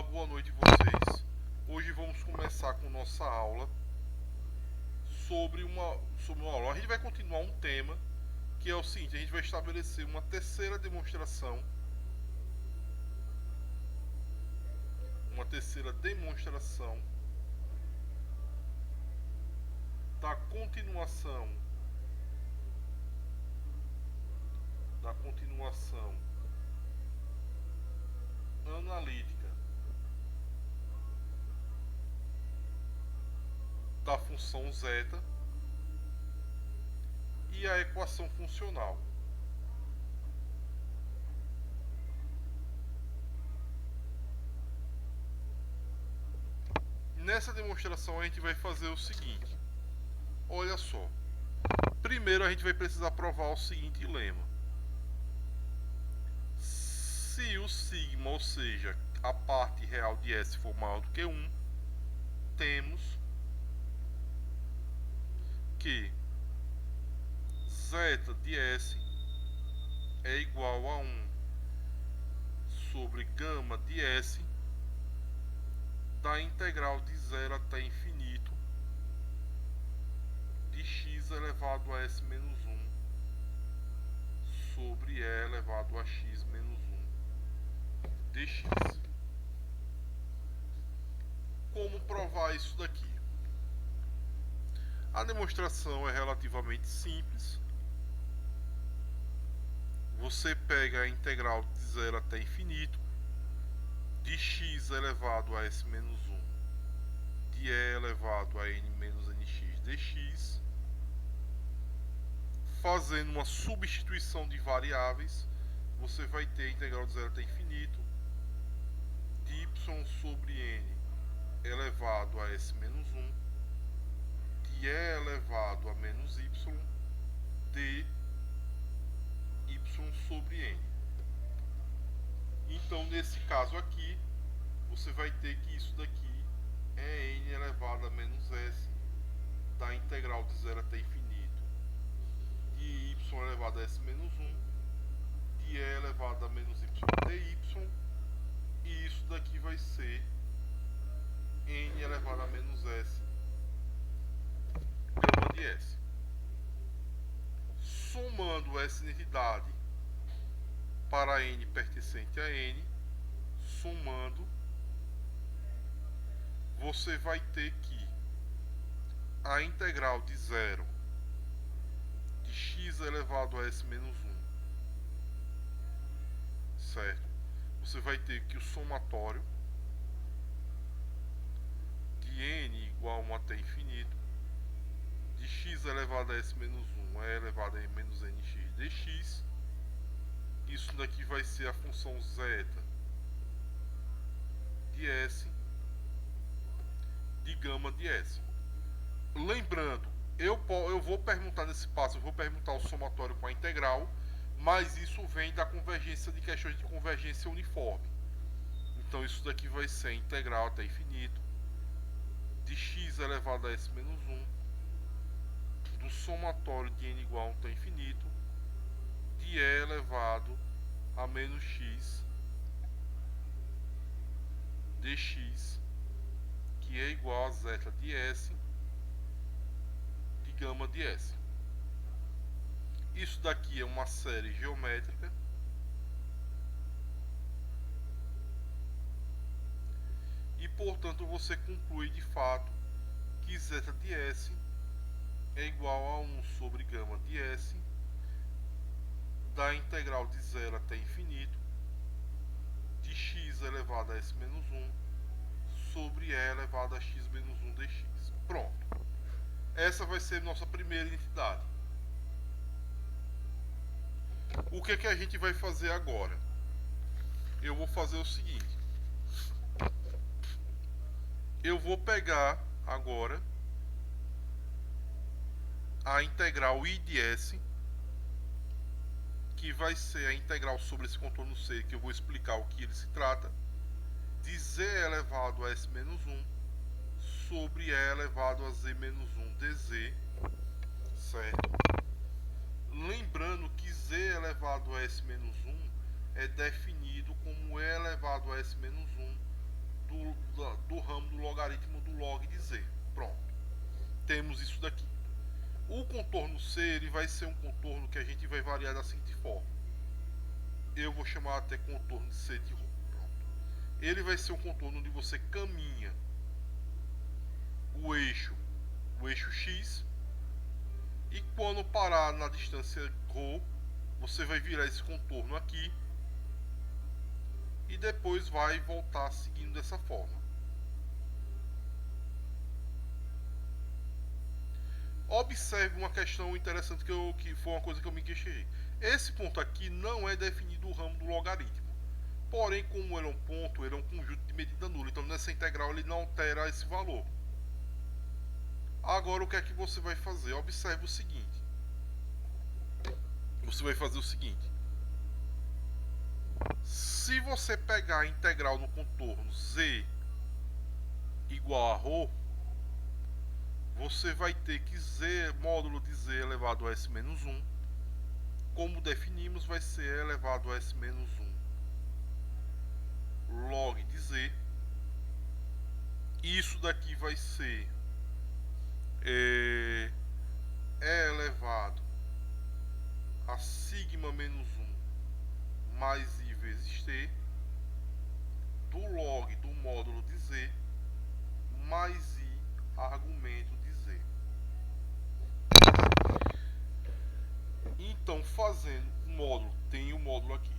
Olá, boa noite vocês. Hoje vamos começar com nossa aula sobre uma aula. A gente vai continuar um tema que é o seguinte: a gente vai estabelecer uma terceira demonstração, da continuação analítica da função zeta e a equação funcional. Nessa demonstração a gente vai fazer o seguinte: olha só. Primeiro a gente vai precisar provar o seguinte lema: se o sigma, ou seja, a parte real de S for maior do que 1, temos que zeta de S é igual a 1 sobre gama de S da integral de 0 até infinito de x elevado a S menos 1 sobre E elevado a x menos 1 dx. Como provar isso daqui? A demonstração é relativamente simples. Você pega a integral de 0 até infinito de x elevado a S menos 1 de E elevado a N menos NX dx, fazendo uma substituição de variáveis, você vai ter a integral de 0 até infinito de y sobre N elevado a S menos 1 de E elevado a menos y de y sobre N. Então, nesse caso aqui, você vai ter que isso daqui é N elevado a menos S da integral de 0 até infinito de y elevado a S menos 1 de E elevado a menos y dy, e isso daqui vai ser N elevado a menos S gama de S. Somando essa identidade para N pertencente a N, somando, você vai ter que a integral de 0 de x elevado a S menos 1, certo? Você vai ter que o somatório de N igual a 1 até infinito de x elevado a S menos 1 é elevado a menos nx dx. Isso daqui vai ser a função zeta de S de gama de S. Lembrando, eu vou perguntar nesse passo, eu vou perguntar o somatório com a integral, mas isso vem da convergência de questões de convergência uniforme. Então isso daqui vai ser a integral até infinito de x elevado a S menos 1 do somatório de N igual a 1 até infinito de E elevado a menos x dx, que é igual a zeta de S de gama de S. Isso daqui é uma série geométrica e, portanto, você conclui de fato que zeta de S é igual a 1 sobre gama de S da integral de 0 até infinito de x elevado a S menos 1 sobre E elevado a x menos 1 dx. Pronto. Essa vai ser nossa primeira identidade. O que a gente vai fazer agora? Eu vou fazer o seguinte. Eu vou pegar agora a integral I de S, que vai ser a integral sobre esse contorno C, que eu vou explicar o que ele se trata, de Z elevado a S menos 1 sobre E elevado a Z menos 1 dz, certo? Lembrando que Z elevado a S menos 1 é definido como E elevado a S menos 1 do ramo do logaritmo do log de z. Pronto. Temos isso daqui. O contorno C ele vai ser um contorno que a gente vai variar da seguinte forma. Eu vou chamar até contorno de C de ρ. Pronto. Ele vai ser um contorno onde você caminha o eixo x, e quando parar na distância ρ, você vai virar esse contorno aqui e depois vai voltar seguindo dessa forma. Observe uma questão interessante que foi uma coisa que eu me questionei. Esse ponto aqui não é definido o ramo do logaritmo. Porém, como ele é um ponto, ele é um conjunto de medida nula. Então, nessa integral, ele não altera esse valor. Agora, o que é que você vai fazer? Observe o seguinte. Você vai fazer o seguinte. Se você pegar a integral no contorno z igual a ρ, você vai ter que z, módulo de z elevado a s menos 1, como definimos, vai ser e elevado a s menos 1 log de z. Isso daqui vai ser e elevado a sigma menos 1 mais i vezes t do log do módulo de z mais i argumento de z. Então, fazendo o módulo, tem o módulo aqui.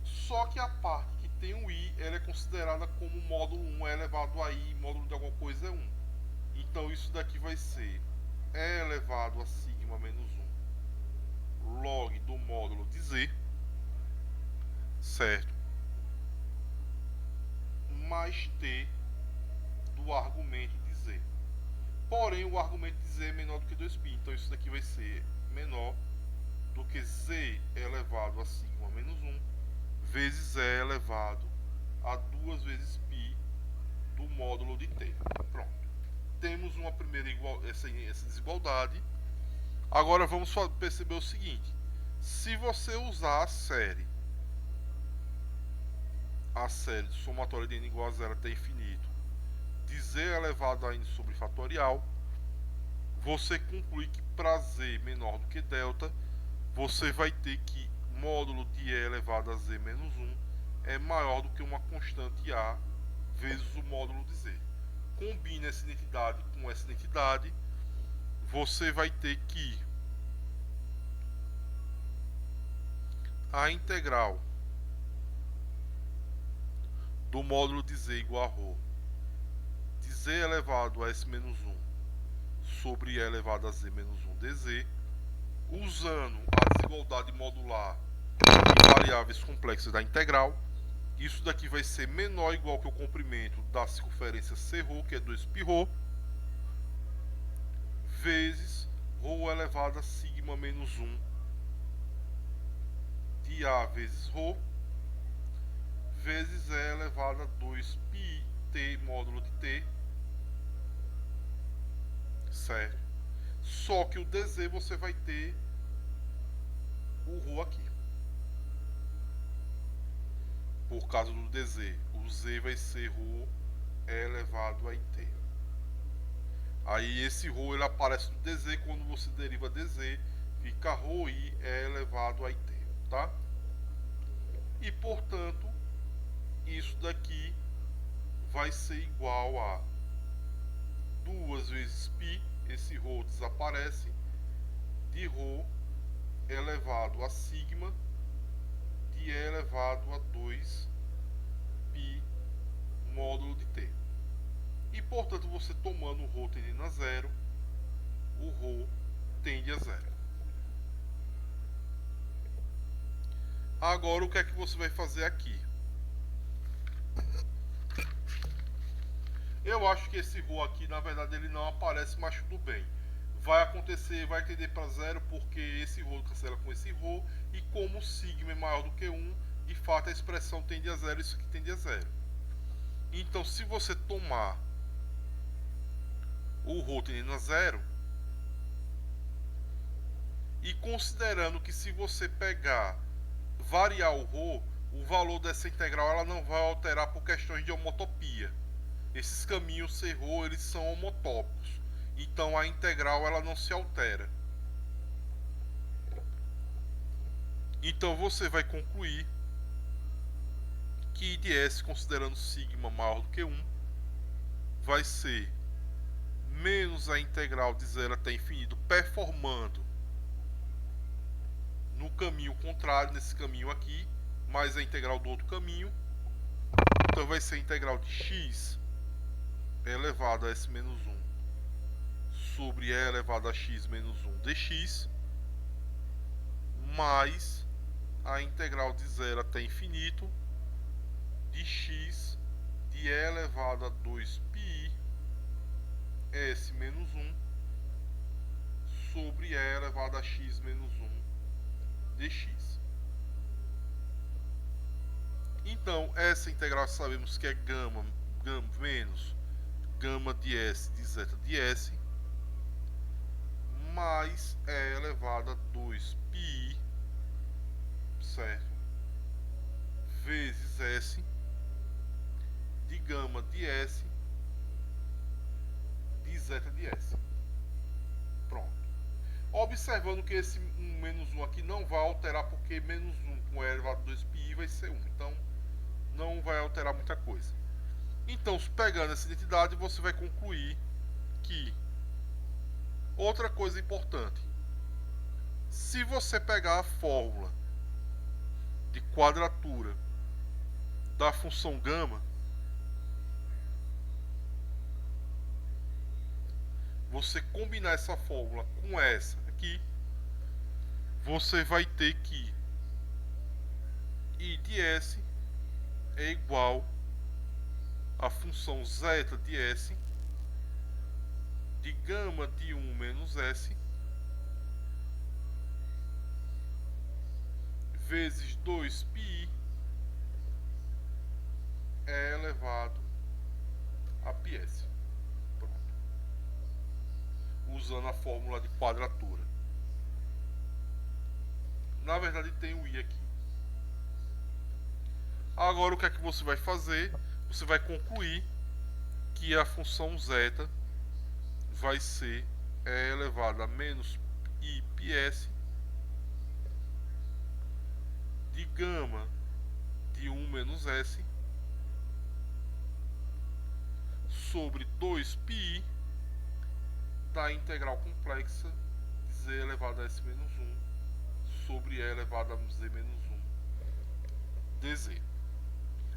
Só que a parte que tem o i, ela é considerada como módulo 1 é elevado a i, módulo de alguma coisa é 1. Então, isso daqui vai ser e elevado a sigma menos 1 log do módulo de z, certo? Mais t do argumento de z. Porém, o argumento de z é menor do que 2π. Então, isso daqui vai ser menor do que z elevado a sigma menos 1 vezes e elevado a 2 vezes π do módulo de t. Pronto. Temos uma primeira essa desigualdade. Agora vamos perceber o seguinte. Se você usar a série de somatória de n igual a 0 até infinito de z elevado a n sobre fatorial, você conclui que para z menor do que delta, você vai ter que módulo de e elevado a z menos 1 é maior do que uma constante a vezes o módulo de z. Combina essa identidade com essa identidade, você vai ter que a integral do módulo de z igual a ρ de z elevado a s menos 1 sobre e elevado a z menos 1 dz, usando a desigualdade modular de variáveis complexas da integral. Isso daqui vai ser menor ou igual que o comprimento da circunferência Cρ, que é 2πρ, vezes ρ elevado a sigma menos 1 de A vezes ρ, vezes E elevado a 2πt módulo de t, certo? Só que o dz você vai ter o ρ aqui. Por causa do dz, o z vai ser ρ elevado a it. Aí esse ρ ele aparece no dz, quando você deriva dz, fica ρi elevado a it, tá? E portanto, isso daqui vai ser igual a 2 vezes π, esse ρ desaparece, de ρ elevado a sigma de e elevado a 2π módulo de t. E portanto, você tomando o ρ tendendo a zero, o ρ tende a zero. Agora, o que é que você vai fazer aqui? Eu acho que esse ρ aqui, na verdade, ele não aparece, mas tudo bem. Vai acontecer, vai tender para zero, porque esse ρ cancela com esse ρ, e como sigma é maior do que 1, de fato a expressão tende a zero, isso aqui tende a zero. Então, se você tomar o ρ tendendo a zero, e considerando que se você variar o ρ, o valor dessa integral ela não vai alterar por questão questões de homotopia. Esses caminhos Serrot, eles são homotópicos. Então a integral ela não se altera. Então você vai concluir que I de S, considerando sigma maior do que 1, vai ser menos a integral de 0 até infinito, performando no caminho contrário, nesse caminho aqui, mais a integral do outro caminho. Então vai ser a integral de x elevado a s menos 1 sobre e elevado a x menos 1 dx, mais a integral de 0 até infinito de x de e elevado a 2πi s menos 1 sobre e elevado a x menos 1 dx. Então, essa integral sabemos que é gama menos gama de s de zeta de s mais e elevado a 2πi, certo? Vezes s de gama de s de zeta de s. Pronto. Observando que esse menos 1 aqui não vai alterar, porque menos 1 com e elevado a 2πi vai ser 1. Então, não vai alterar muita coisa. Então, pegando essa identidade, você vai concluir que... Outra coisa importante. Se você pegar a fórmula de quadratura da função gama, você combinar essa fórmula com essa aqui, você vai ter que I de S é igual a função zeta de S de gama de 1 menos S vezes 2πi é elevado a πs. Pronto. Usando a fórmula de quadratura. Na verdade tem o i aqui. Agora o que é que você vai fazer? Você vai concluir que a função zeta vai ser e elevado a menos i πs de gama de 1 menos s sobre 2πi da integral complexa de z elevado a s menos 1 sobre e elevado a z menos 1 dz.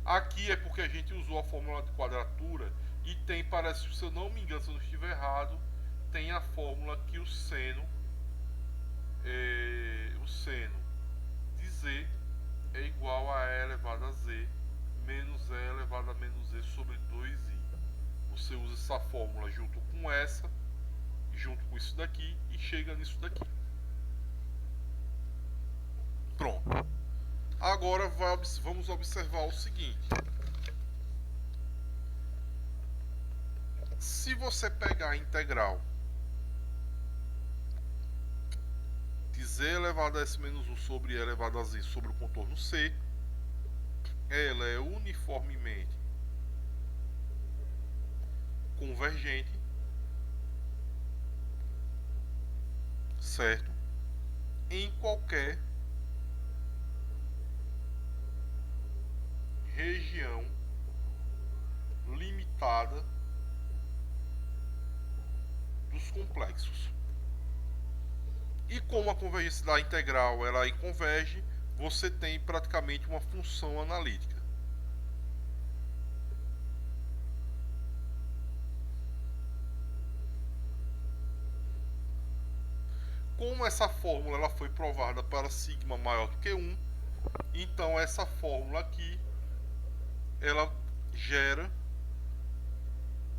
Aqui é porque a gente usou a fórmula de quadratura e tem, parece, se eu não me engano, se eu não estiver errado, tem a fórmula que o seno de z é igual a e elevado a z menos e elevado a menos z sobre 2i. Você usa essa fórmula junto com essa, junto com isso daqui e chega nisso daqui. Pronto. Agora vamos observar o seguinte. Se você pegar a integral de z elevado a s menos 1 sobre e elevado a z sobre o contorno C, ela é uniformemente convergente, certo? Em qualquer região limitada dos complexos. E como a convergência da integral ela aí converge, você tem praticamente uma função analítica. Como essa fórmula ela foi provada para sigma maior do que 1, então essa fórmula aqui ela gera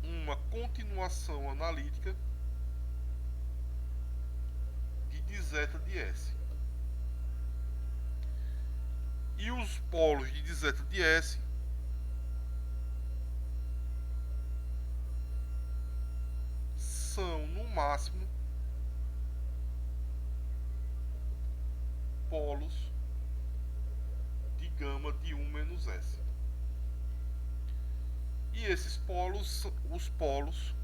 uma continuação analítica de zeta de S. E os polos de zeta de S são, no máximo, polos de gama de 1 menos S. E esses polos, os polos,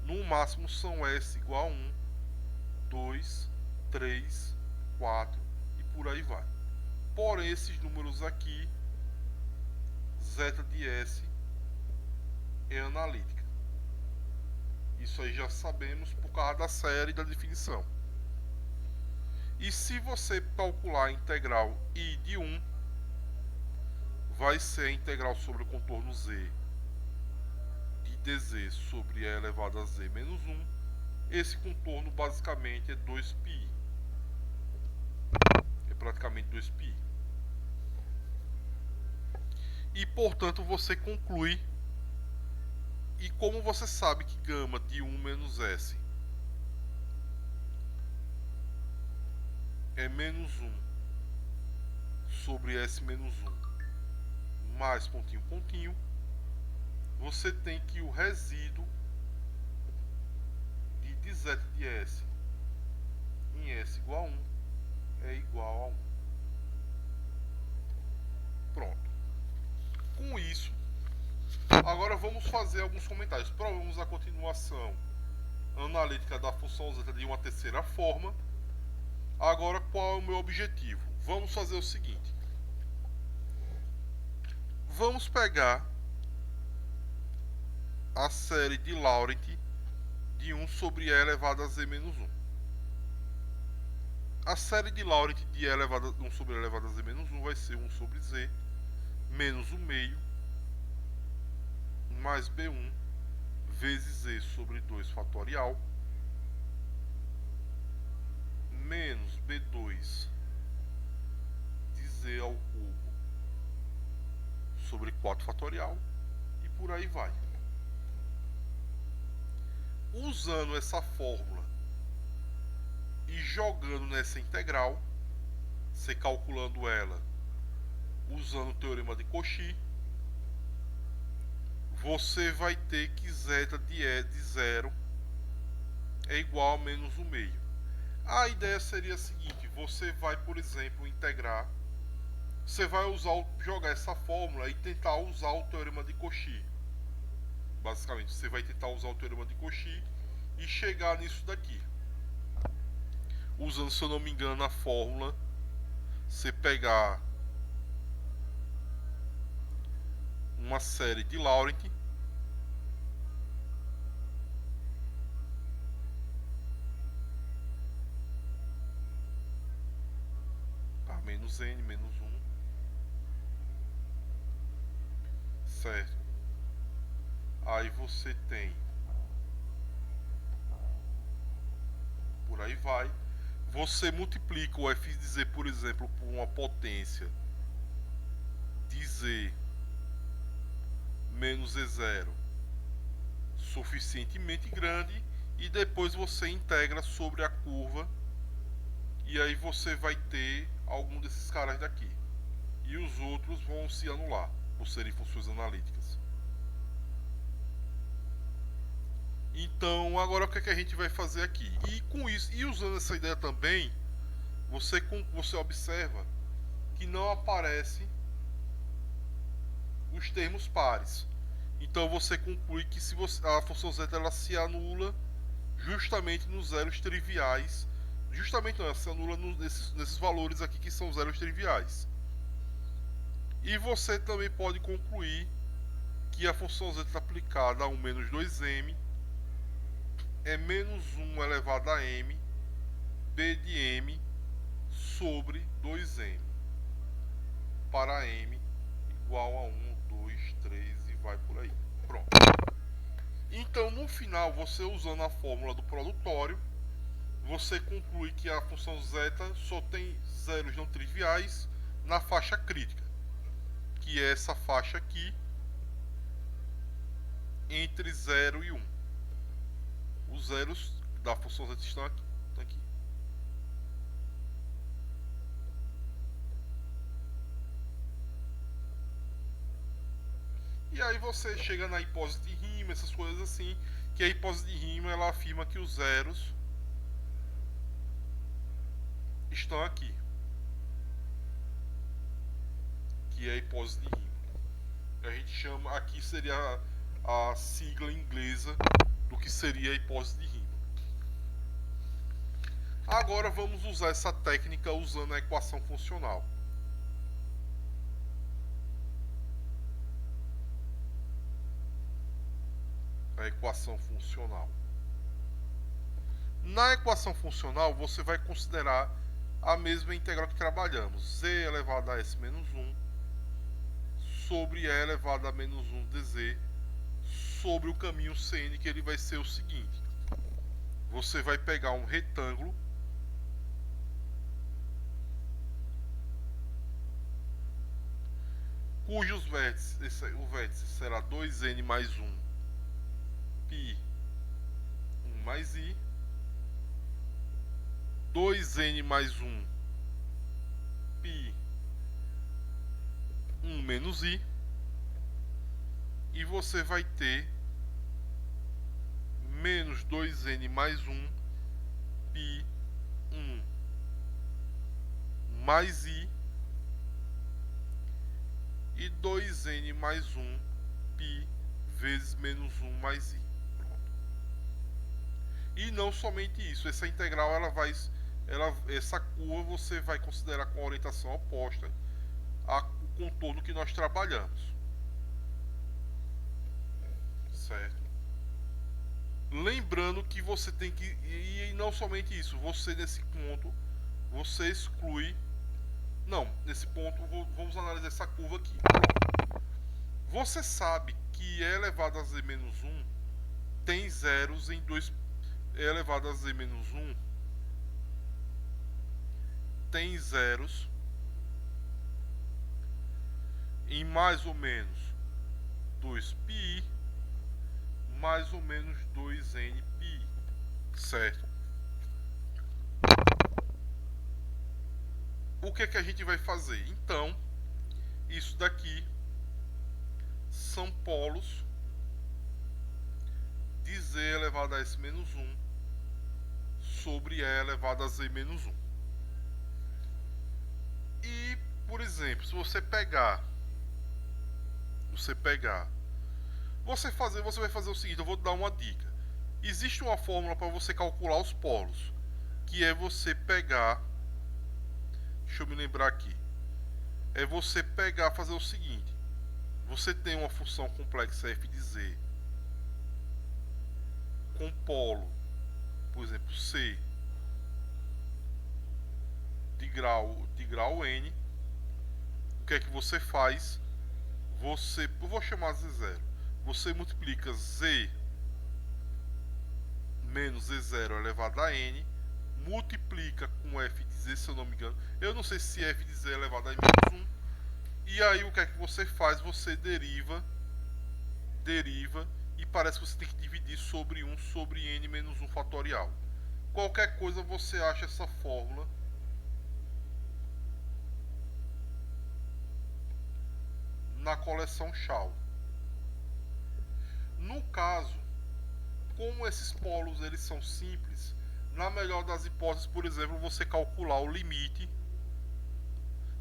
no máximo são S igual a 1, 2, 3, 4 e por aí vai. Porém, esses números aqui, zeta de S é analítica. Isso aí já sabemos por causa da série e da definição. E se você calcular a integral I de 1, vai ser a integral sobre o contorno Z de dz sobre E elevado a Z menos 1. Esse contorno basicamente é 2π. É praticamente 2π. E portanto você conclui. E como você sabe que gama de 1 menos S é menos 1 sobre S menos 1 mais pontinho, pontinho, você tem que o resíduo de zeta de S em S igual a 1 é igual a 1. Pronto. Com isso, agora vamos fazer alguns comentários. Provamos a continuação analítica da função zeta de uma terceira forma. Agora, qual é o meu objetivo? Vamos fazer o seguinte. Vamos pegar a série de Laurent de 1 sobre E elevado a Z menos 1. A série de Laurent de E elevado a 1 sobre E elevado a Z menos 1 vai ser 1 sobre Z menos 1 meio mais B1 vezes Z sobre 2 fatorial menos B2 de Z ao cubo sobre 4 fatorial e por aí vai. Usando essa fórmula e jogando nessa integral, você calculando ela usando o teorema de Cauchy, você vai ter que zeta de E de 0 é igual a menos 1 meio. A ideia seria a seguinte: você vai, por exemplo, integrar, você vai jogar essa fórmula e tentar usar o teorema de Cauchy. Basicamente, você vai tentar usar o teorema de Cauchy e chegar nisso daqui. Usando, se eu não me engano, a fórmula, você pegar uma série de Laurent menos n menos 1, certo? Aí você tem, por aí vai, você multiplica o f de z, por exemplo, por uma potência de z menos E0 suficientemente grande e depois você integra sobre a curva e aí você vai ter algum desses caras daqui e os outros vão se anular por serem funções analíticas. Então agora o que é que a gente vai fazer aqui? E com isso, e usando essa ideia também, você observa que não aparece os termos pares. Então você conclui que se a função z ela se anula justamente nos zeros triviais. Justamente não, ela se anula nesses valores aqui que são zeros triviais. E você também pode concluir que a função z aplicada a 1 menos 2m é menos 1 elevado a m b de m sobre 2m para m igual a 1, 2, 3 e vai por aí. Pronto. Então, no final, você usando a fórmula do produtório, você conclui que a função zeta só tem zeros não triviais na faixa crítica, que é essa faixa aqui, entre 0 e 1. Os zeros da função zeta estão aqui. E aí você chega na hipótese de Riemann, essas coisas assim, que a hipótese de Riemann ela afirma que os zeros estão aqui, que é a hipótese de Riemann. A gente chama, aqui seria a sigla inglesa do que seria a hipótese de Riemann. Agora vamos usar essa técnica usando a equação funcional. A equação funcional. Na equação funcional, você vai considerar a mesma integral que trabalhamos. Z elevado a S menos 1 sobre E elevado a menos 1 dz sobre o caminho Cn, que ele vai ser o seguinte. Você vai pegar um retângulo cujos vértices, o vértice será 2n mais 1 π 1 mais i, 2n mais 1 π 1 menos i, e você vai ter menos 2n mais 1 π 1 mais i e 2n mais 1 π vezes menos 1 mais i. Pronto. E não somente isso, essa integral essa curva você vai considerar com a orientação oposta ao contorno que nós trabalhamos. Certo? Lembrando que você tem que, e não somente isso, você nesse ponto, você exclui, não, nesse ponto vamos analisar essa curva aqui. Você sabe que E elevado a z menos 1 tem zeros em 2, E elevado a z menos 1 tem zeros em mais ou menos 2πi mais ou menos 2nπi, certo? O que é que a gente vai fazer? Então, isso daqui são polos de z elevado a s menos 1 sobre E elevado a z menos 1. E, por exemplo, se você vai fazer o seguinte, eu vou dar uma dica. Existe uma fórmula para você calcular os polos, que é você pegar, deixa eu me lembrar aqui, é você fazer o seguinte, você tem uma função complexa f de z com polo, por exemplo, c de grau n, o que é que você faz? Eu vou chamar z0, você multiplica z menos z0 elevado a n, multiplica com f de z, se eu não me engano, eu não sei se f de z é elevado a menos 1, e aí o que é que você faz? Você deriva, e parece que você tem que dividir sobre 1 sobre n menos 1 fatorial. Qualquer coisa você acha essa fórmula na coleção Shaw. No caso, como esses polos eles são simples, na melhor das hipóteses, por exemplo, você calcular o limite,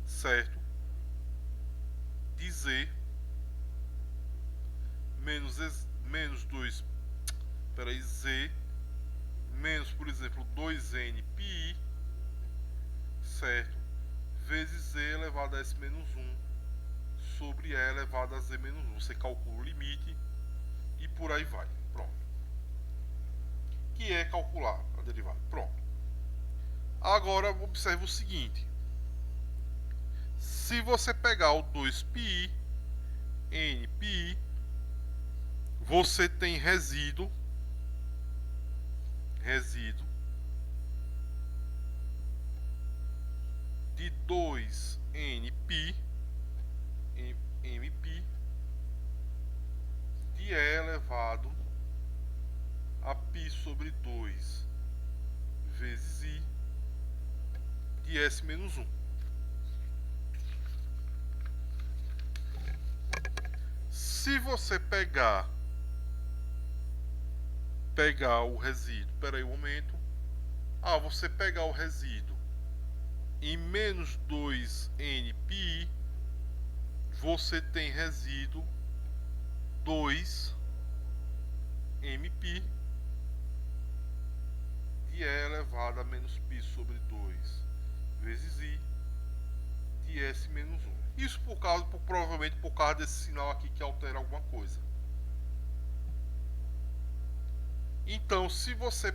certo, de z z menos, por exemplo, 2n πi, certo, vezes z elevado a s menos 1 sobre E elevado a z menos 1. Você calcula o limite e por aí vai. Pronto. Que é calcular a derivada. Pronto. Agora observe o seguinte. Se você pegar o 2πi, nπi, você tem resíduo de 2nπ mπ de E elevado a π sobre 2 vezes i de s menos 1. Se você pegar o resíduo, espera aí um momento, você pegar o resíduo em menos 2nπi, você tem resíduo 2mπ de E elevado a menos π sobre 2 vezes I de S menos 1. Isso provavelmente por causa desse sinal aqui que altera alguma coisa. Então, se você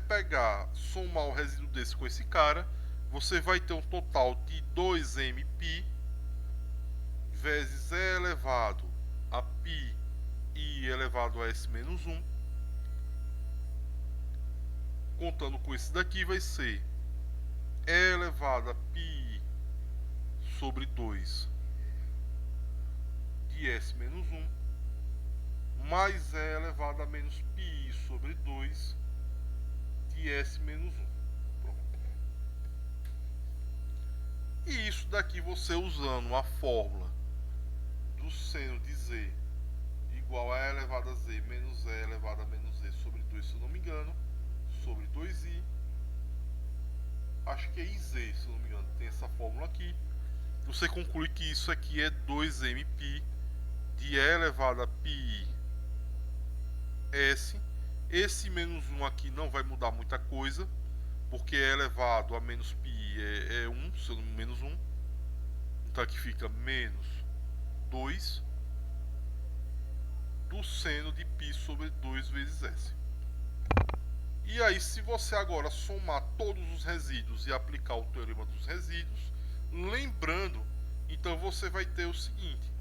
somar o resíduo desse com esse cara, você vai ter um total de 2mπ vezes E elevado a π I elevado a S menos 1. Contando com esse daqui, vai ser E elevado a π sobre 2 de S menos 1, mais E elevado a menos π sobre 2 de S menos 1. Pronto. E isso daqui você usando a fórmula do seno de Z igual a E elevado a Z menos E elevado a menos Z sobre 2, se eu não me engano, sobre 2i, acho que é IZ, se eu não me engano, tem essa fórmula aqui. Você conclui que isso aqui é 2mπ de E elevado a πi S. Esse menos 1 aqui não vai mudar muita coisa, porque E elevado a menos π é 1, se eu não menos 1. Então aqui fica menos 2 do seno de π sobre 2 vezes S. E aí, se você agora somar todos os resíduos e aplicar o teorema dos resíduos, lembrando, então você vai ter o seguinte: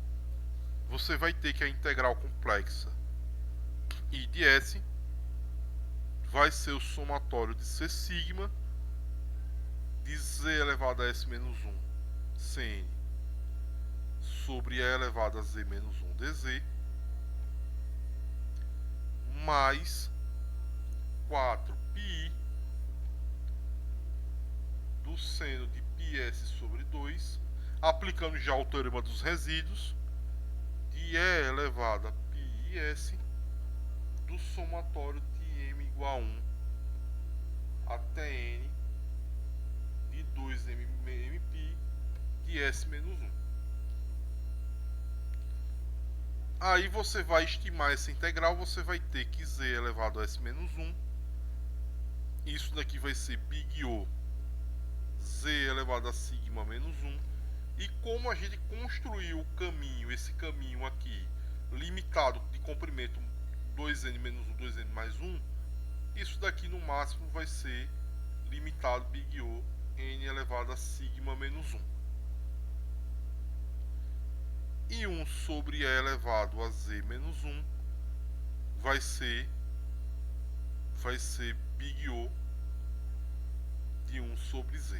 você vai ter que a integral complexa I de S vai ser o somatório de C sigma de Z elevado a S menos 1 Cn sobre E elevado a Z menos 1 dz mais 4πi do seno de πs sobre 2, aplicando já o teorema dos resíduos, de E elevado a πs do somatório de m igual a 1 até n de 2mπ de S menos 1. Aí você vai estimar essa integral, você vai ter que Z elevado a S menos 1, isso daqui vai ser big O Z elevado a sigma menos 1, e como a gente construiu o caminho, esse caminho aqui, limitado de comprimento 2n menos 1, 2n mais 1, isso daqui no máximo vai ser limitado big O n elevado a sigma menos 1. E 1 sobre E elevado a Z menos 1 vai ser big O de 1 sobre Z.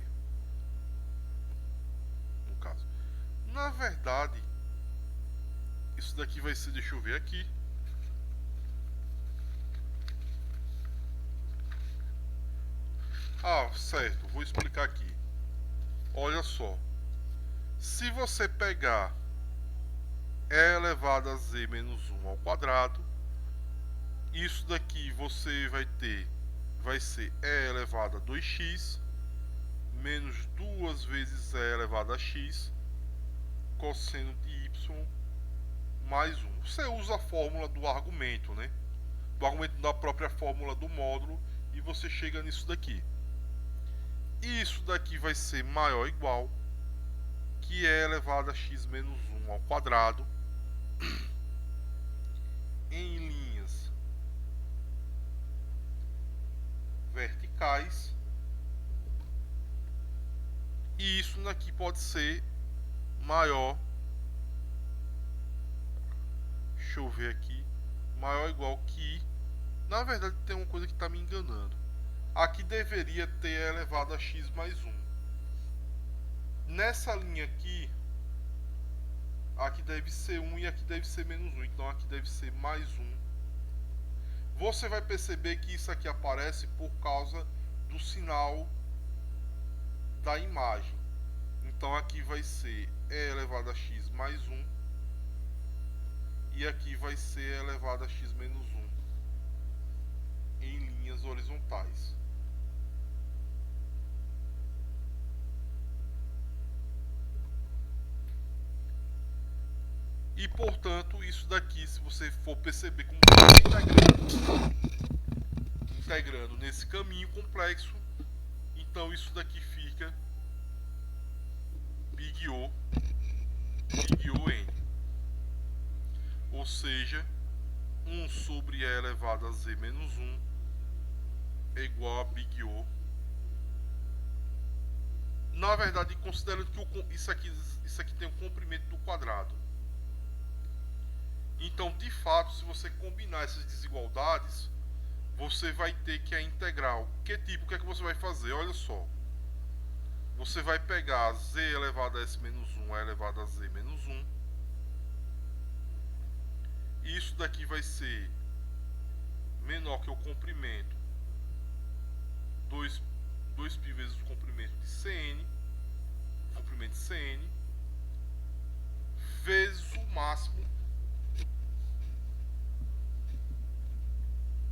No caso. Na verdade, isso daqui vai ser, deixa eu ver aqui. Ah, certo, vou explicar aqui. Olha só. Se você pegar E elevado a Z menos 1 ao quadrado, isso daqui você vai ser E elevado a 2x menos 2 vezes E elevado a x cosseno de y mais 1. Você usa a fórmula do argumento, né? Do argumento da própria fórmula do módulo, e você chega nisso daqui. Isso daqui vai ser maior ou igual que E elevado a x menos 1 ao quadrado em linhas verticais, e isso daqui pode ser maior, deixa eu ver aqui, maior ou igual que, na verdade tem uma coisa que está me enganando, aqui deveria ter E elevado a x mais 1, nessa linha aqui deve ser 1 e aqui deve ser menos 1, então aqui deve ser mais 1. Você vai perceber que isso aqui aparece por causa do sinal da imagem. Então aqui vai ser E elevado a x mais 1 e aqui vai ser E elevado a x menos 1 em linhas horizontais. E portanto, isso daqui, se você for perceber como você integrando nesse caminho complexo, então isso daqui fica Big O N. Ou seja, 1 sobre E elevado a Z menos 1 é igual a Big O. Na verdade, considerando que isso aqui tem o comprimento do quadrado. Então, de fato, se você combinar essas desigualdades, você vai ter que a integral. Que tipo? O que é que você vai fazer? Olha só. Você vai pegar Z elevado a S menos 1 elevado a Z menos 1. E isso daqui vai ser menor que o comprimento 2π vezes o comprimento de Cn, comprimento de Cn, vezes o máximo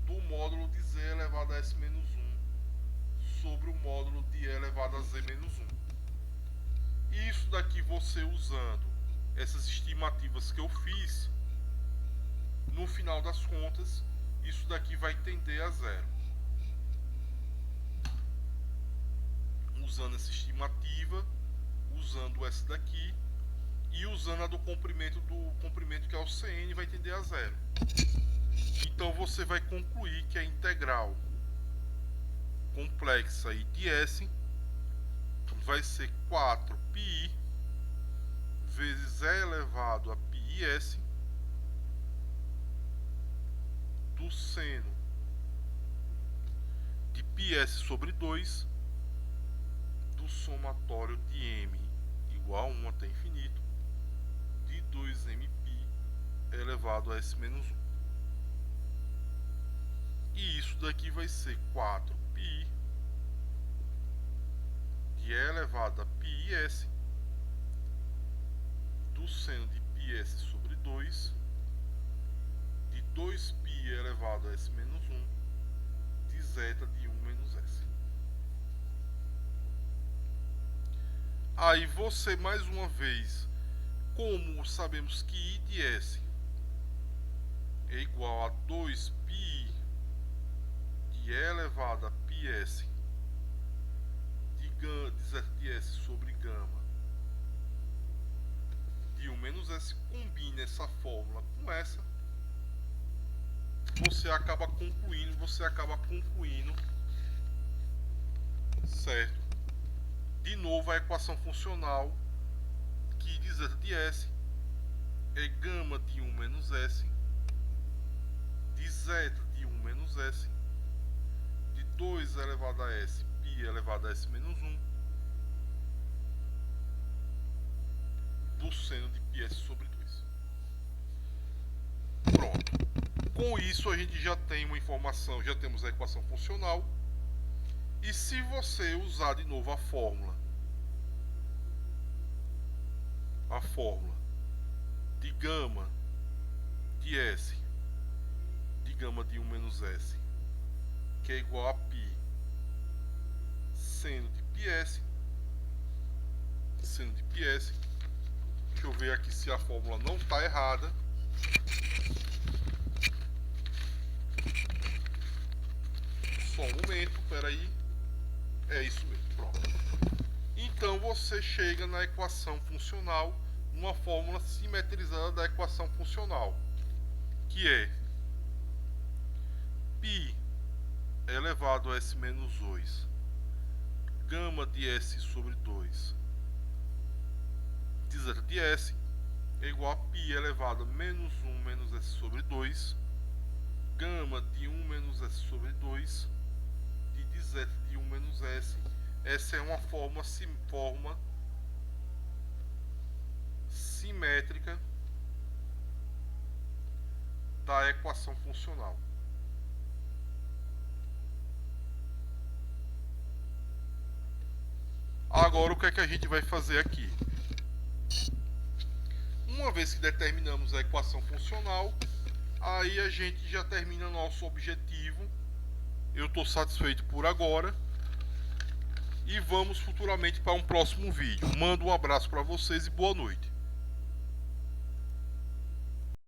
do módulo de Z elevado a S menos 1 sobre o módulo de E elevado a Z menos 1. Isso daqui você usando essas estimativas que eu fiz, no final das contas, isso daqui vai tender a zero. Usando essa estimativa, usando essa daqui e usando a do comprimento que é o Cn, vai tender a zero. Então você vai concluir que a integral complexa aí de S vai ser 4πi vezes E elevado a πs do seno de πs sobre 2 do somatório de m igual a 1 até infinito de 2mπ elevado a S menos 1. E isso daqui vai ser 4π de E elevado a πs do seno de πs sobre 2 de 2π elevado a S menos 1 de zeta de 1 menos S. Aí você, mais uma vez, como sabemos que I de S é igual a 2π de E elevado a πs de zeta de S sobre gama de 1 menos S, combine essa fórmula com essa, você acaba concluindo, certo? De novo, a equação funcional que de zeta de S é gama de 1 menos S de zeta de 1 menos S de 2 elevado a S π elevado a S menos 1 do seno de πs sobre 2. Pronto. Com isso a gente já tem uma informação, já temos a equação funcional. E se você usar de novo a fórmula de gama de S de gama de 1 menos S, que é igual a π seno de πs, deixa eu ver aqui se a fórmula não está errada. Só um momento, peraí. É isso mesmo, pronto. Então você chega na equação funcional, numa fórmula simetrizada da equação funcional, que é π elevado a S menos 2 gama de S sobre 2 de zeta de S é igual a π elevado a menos 1 menos S sobre 2 gama de 1 menos S sobre 2 de zeta de 1 menos S. Essa é uma forma simétrica da equação funcional. Agora, o que é que a gente vai fazer aqui? Uma vez que determinamos a equação funcional, aí a gente já termina nosso objetivo. Eu estou satisfeito por agora. E vamos futuramente para um próximo vídeo. Mando um abraço para vocês e boa noite.